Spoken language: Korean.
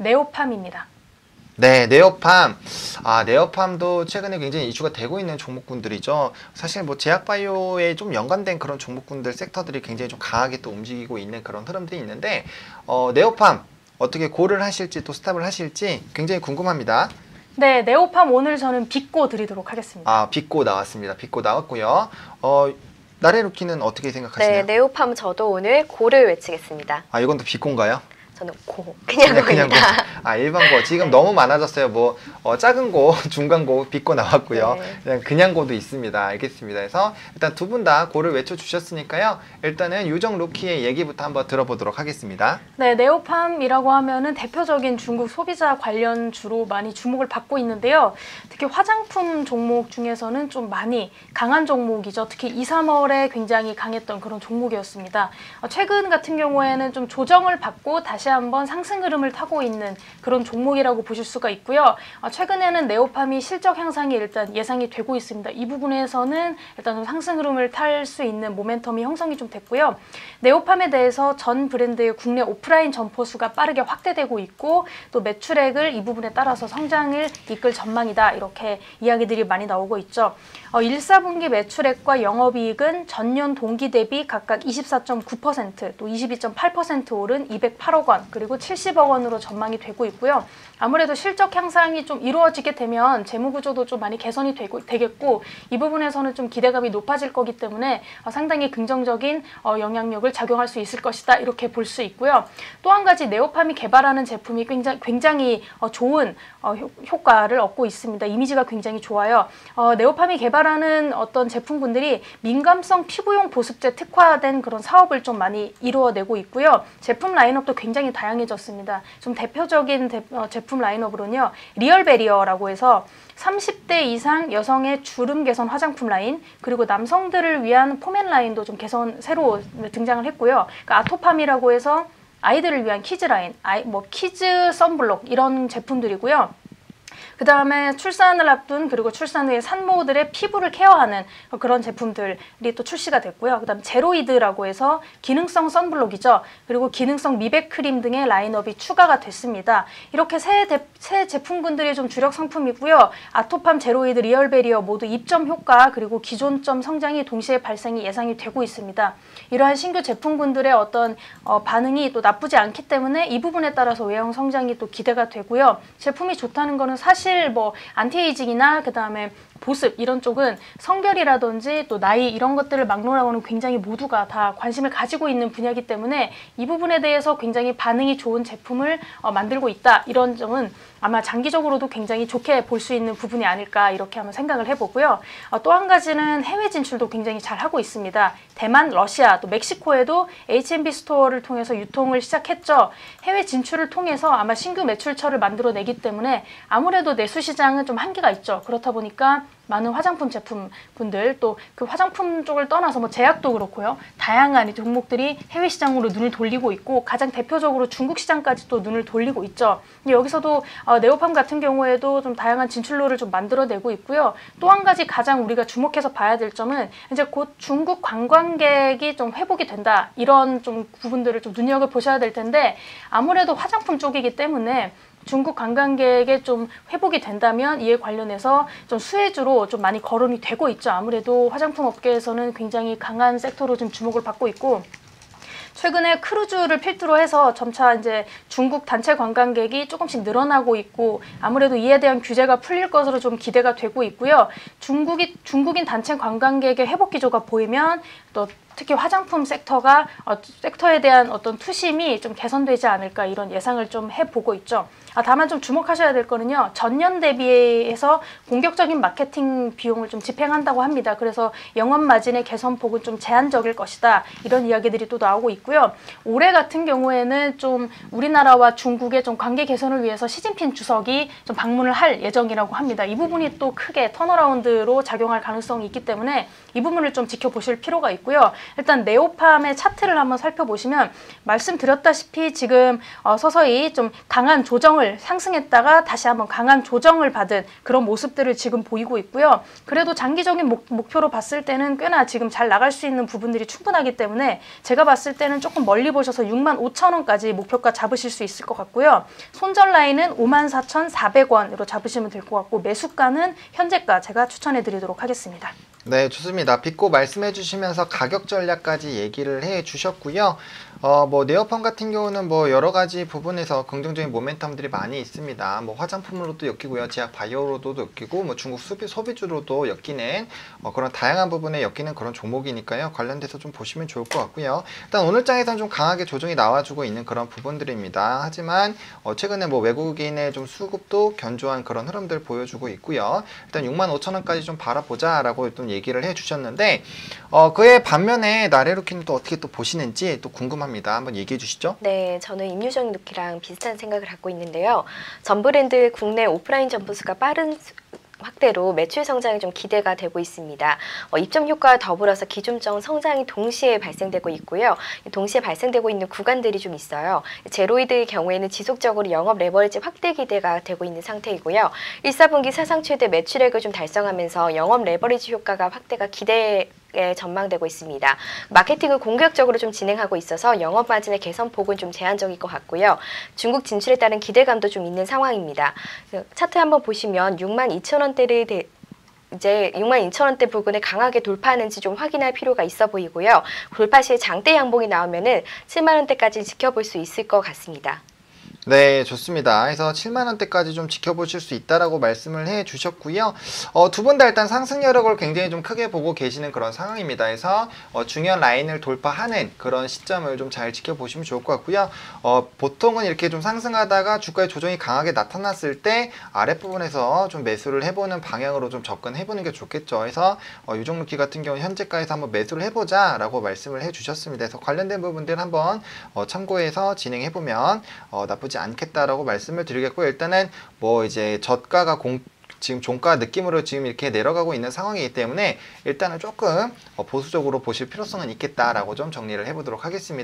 네오팜입니다. 네, 네오팜. 네오팜도 최근에 굉장히 이슈가 되고 있는 종목군들이죠. 사실 뭐 제약바이오에 좀 연관된 그런 종목군들, 섹터들이 굉장히 좀 강하게 또 움직이고 있는 그런 흐름들이 있는데, 네오팜 어떻게 고를 하실지 또 스탑을 하실지 굉장히 궁금합니다. 네, 네오팜 오늘 저는 빅고 드리도록 하겠습니다. 빅고 나왔습니다. 빅고 나왔고요. 나래루키는 어떻게 생각하시나요? 네, 네오팜 저도 오늘 고를 외치겠습니다. 이건 또 빅고인가요? 저는 그냥 그냥 고입니다. 일반 고. 지금 너무 많아졌어요. 뭐 작은 고, 중간 고, 빅고 나왔고요. 네. 그냥 고도 있습니다. 알겠습니다. 그래서 일단 두 분 다 고를 외쳐주셨으니까요. 일단은 유정 루키의 얘기부터 한번 들어보도록 하겠습니다. 네, 네오팜이라고 하면은 대표적인 중국 소비자 관련주로 많이 주목을 받고 있는데요. 특히 화장품 종목 중에서는 좀 많이 강한 종목이죠. 특히 2, 3월에 굉장히 강했던 그런 종목이었습니다. 최근 같은 경우에는 좀 조정을 받고 다시 한번 상승 흐름을 타고 있는 그런 종목이라고 보실 수가 있고요. 최근에는 네오팜이 실적 향상이 일단 예상이 되고 있습니다. 이 부분에서는 일단 좀 상승 흐름을 탈 수 있는 모멘텀이 형성이 좀 됐고요. 네오팜에 대해서 전 브랜드의 국내 오프라인 점포 수가 빠르게 확대되고 있고 또 매출액을 이 부분에 따라서 성장을 이끌 전망이다. 이렇게 이야기들이 많이 나오고 있죠. 1, 4분기 매출액과 영업이익은 전년 동기 대비 각각 24.9%, 또 22.8% 오른 208억 원, 그리고 70억 원으로 전망이 되고 있고요. 아무래도 실적 향상이 좀 이루어지게 되면 재무구조도 좀 많이 개선이 되겠고 이 부분에서는 좀 기대감이 높아질 거기 때문에 상당히 긍정적인 영향력을 작용할 수 있을 것이다. 이렇게 볼 수 있고요. 또 한 가지 네오팜이 개발하는 제품이 굉장히 좋은 효과를 얻고 있습니다. 이미지가 굉장히 좋아요. 네오팜이 개발하는 어떤 제품군들이 민감성 피부용 보습제 특화된 그런 사업을 좀 많이 이루어내고 있고요. 제품 라인업도 굉장히 다양해졌습니다. 좀 대표적인 제품 라인업으로는요. 리얼베리어라고 해서 30대 이상 여성의 주름 개선 화장품 라인, 그리고 남성들을 위한 포맨 라인도 좀 새로 등장을 했고요. 그러니까 아토팜이라고 해서 아이들을 위한 키즈 라인, 키즈 선블록 이런 제품들이고요. 그 다음에 출산을 앞둔 그리고 출산 후에 산모들의 피부를 케어하는 그런 제품들이 또 출시가 됐고요. 그 다음 제로이드라고 해서 기능성 선블록이죠. 그리고 기능성 미백 크림 등의 라인업이 추가가 됐습니다. 이렇게 새 제품군들이 좀 주력 상품이고요. 아토팜, 제로이드, 리얼베리어 모두 입점 효과 그리고 기존점 성장이 동시에 발생이 예상이 되고 있습니다. 이러한 신규 제품군들의 어떤 반응이 또 나쁘지 않기 때문에 이 부분에 따라서 외형 성장이 또 기대가 되고요. 제품이 좋다는 거는 사실 안티에이징이나 그 다음에 보습 이런 쪽은 성별이라든지 또 나이 이런 것들을 막론하고는 굉장히 모두가 다 관심을 가지고 있는 분야이기 때문에 이 부분에 대해서 굉장히 반응이 좋은 제품을 만들고 있다. 이런 점은 아마 장기적으로도 굉장히 좋게 볼 수 있는 부분이 아닐까 이렇게 한번 생각을 해보고요. 또 한 가지는 해외 진출도 굉장히 잘 하고 있습니다. 대만, 러시아, 또 멕시코에도 H&B 스토어를 통해서 유통을 시작했죠. 해외 진출을 통해서 아마 신규 매출처를 만들어내기 때문에 아무래도 내수 시장은 좀 한계가 있죠. 그렇다 보니까 많은 화장품 제품군들 또 그 화장품 쪽을 떠나서 제약도 그렇고요. 다양한 종목들이 해외 시장으로 눈을 돌리고 있고 가장 대표적으로 중국 시장까지 또 눈을 돌리고 있죠. 여기서도 네오팜 같은 경우에도 좀 다양한 진출로를 좀 만들어내고 있고요. 또 한 가지 가장 우리가 주목해서 봐야 될 점은 이제 곧 중국 관광객이 좀 회복이 된다. 이런 좀 부분들을 좀 눈여겨보셔야 될 텐데 아무래도 화장품 쪽이기 때문에 중국 관광객의 좀 회복이 된다면 이에 관련해서 좀 수혜주로 좀 많이 거론이 되고 있죠. 아무래도 화장품 업계에서는 굉장히 강한 섹터로 좀 주목을 받고 있고 최근에 크루즈를 필두로 해서 점차 이제 중국 단체 관광객이 조금씩 늘어나고 있고 아무래도 이에 대한 규제가 풀릴 것으로 좀 기대가 되고 있고요. 중국인 단체 관광객의 회복 기조가 보이면 또 특히 화장품 섹터에 대한 어떤 투심이 좀 개선되지 않을까 이런 예상을 좀 해보고 있죠. 다만 좀 주목하셔야 될 거는요. 전년 대비해서 공격적인 마케팅 비용을 좀 집행한다고 합니다. 그래서 영업 마진의 개선폭은 좀 제한적일 것이다. 이런 이야기들이 또 나오고 있고요. 올해 같은 경우에는 좀 우리나라와 중국의 좀 관계 개선을 위해서 시진핑 주석이 좀 방문을 할 예정이라고 합니다. 이 부분이 또 크게 턴어라운드로 작용할 가능성이 있기 때문에 이 부분을 좀 지켜보실 필요가 있고요. 일단 네오팜의 차트를 한번 살펴보시면 말씀드렸다시피 지금 서서히 좀 강한 조정을 상승했다가 다시 한번 강한 조정을 받은 그런 모습들을 지금 보이고 있고요. 그래도 장기적인 목표로 봤을 때는 꽤나 지금 잘 나갈 수 있는 부분들이 충분하기 때문에 제가 봤을 때는 조금 멀리 보셔서 65,000원까지 목표가 잡으실 수 있을 것 같고요. 손절 라인은 54,400원으로 잡으시면 될 것 같고 매수가는 현재가 제가 추천해 드리도록 하겠습니다. 네, 좋습니다. 빅고 말씀해 주시면서 가격 전략까지 얘기를 해 주셨고요. 뭐 네오팜 같은 경우는 뭐 여러 가지 부분에서 긍정적인 모멘텀들이 많이 있습니다. 뭐 화장품으로도 엮이고요. 제약 바이오로도 엮이고 뭐 중국 소비주로도 엮이는 그런 다양한 부분에 엮이는 그런 종목이니까요. 관련돼서 좀 보시면 좋을 것 같고요. 일단 오늘 장에서는 좀 강하게 조정이 나와주고 있는 그런 부분들입니다. 하지만 최근에 뭐 외국인의 좀 수급도 견조한 그런 흐름들 보여주고 있고요. 일단 65,000원까지 좀 바라보자라고 좀 얘기를 해 주셨는데 그의 반면에 나래루키는 또 어떻게 또 보시는지 또 궁금합니다. 한번 얘기해 주시죠. 네, 저는 임유정 루키랑 비슷한 생각을 갖고 있는데요. 전 브랜드 국내 오프라인 점포수가 빠른 확대로 매출 성장이 좀 기대가 되고 있습니다. 입점 효과와 더불어서 기준점 성장이 동시에 발생되고 있고요. 동시에 발생되고 있는 구간들이 좀 있어요. 제로이드의 경우에는 지속적으로 영업 레버리지 확대 기대가 되고 있는 상태이고요. 1, 4분기 사상 최대 매출액을 좀 달성하면서 영업 레버리지 효과가 확대가 전망되고 있습니다. 마케팅을 공격적으로 좀 진행하고 있어서 영업 마진의 개선 폭은 좀 제한적일 것 같고요. 중국 진출에 따른 기대감도 좀 있는 상황입니다. 차트 한번 보시면 62,000원대를 이제 62,000원대 부근에 강하게 돌파하는지 좀 확인할 필요가 있어 보이고요. 돌파 시에 장대 양봉이 나오면은 7만원대까지 지켜볼 수 있을 것 같습니다. 네, 좋습니다. 그래서 7만원대까지 좀 지켜보실 수 있다라고 말씀을 해 주셨고요. 두 분 다 일단 상승 여력을 굉장히 좀 크게 보고 계시는 그런 상황입니다. 그래서 중요한 라인을 돌파하는 그런 시점을 좀 잘 지켜보시면 좋을 것 같고요. 보통은 이렇게 좀 상승하다가 주가의 조정이 강하게 나타났을 때 아랫부분에서 좀 매수를 해보는 방향으로 좀 접근해보는 게 좋겠죠. 그래서 유종루키 같은 경우는 현재가에서 한번 매수를 해보자 라고 말씀을 해 주셨습니다. 그래서 관련된 부분들 한번 참고해서 진행해보면 나쁘지 않겠다라고 말씀을 드리겠고요. 일단은 뭐 이제 저가가 지금 종가 느낌으로 지금 이렇게 내려가고 있는 상황이기 때문에 일단은 조금 보수적으로 보실 필요성은 있겠다라고 좀 정리를 해보도록 하겠습니다.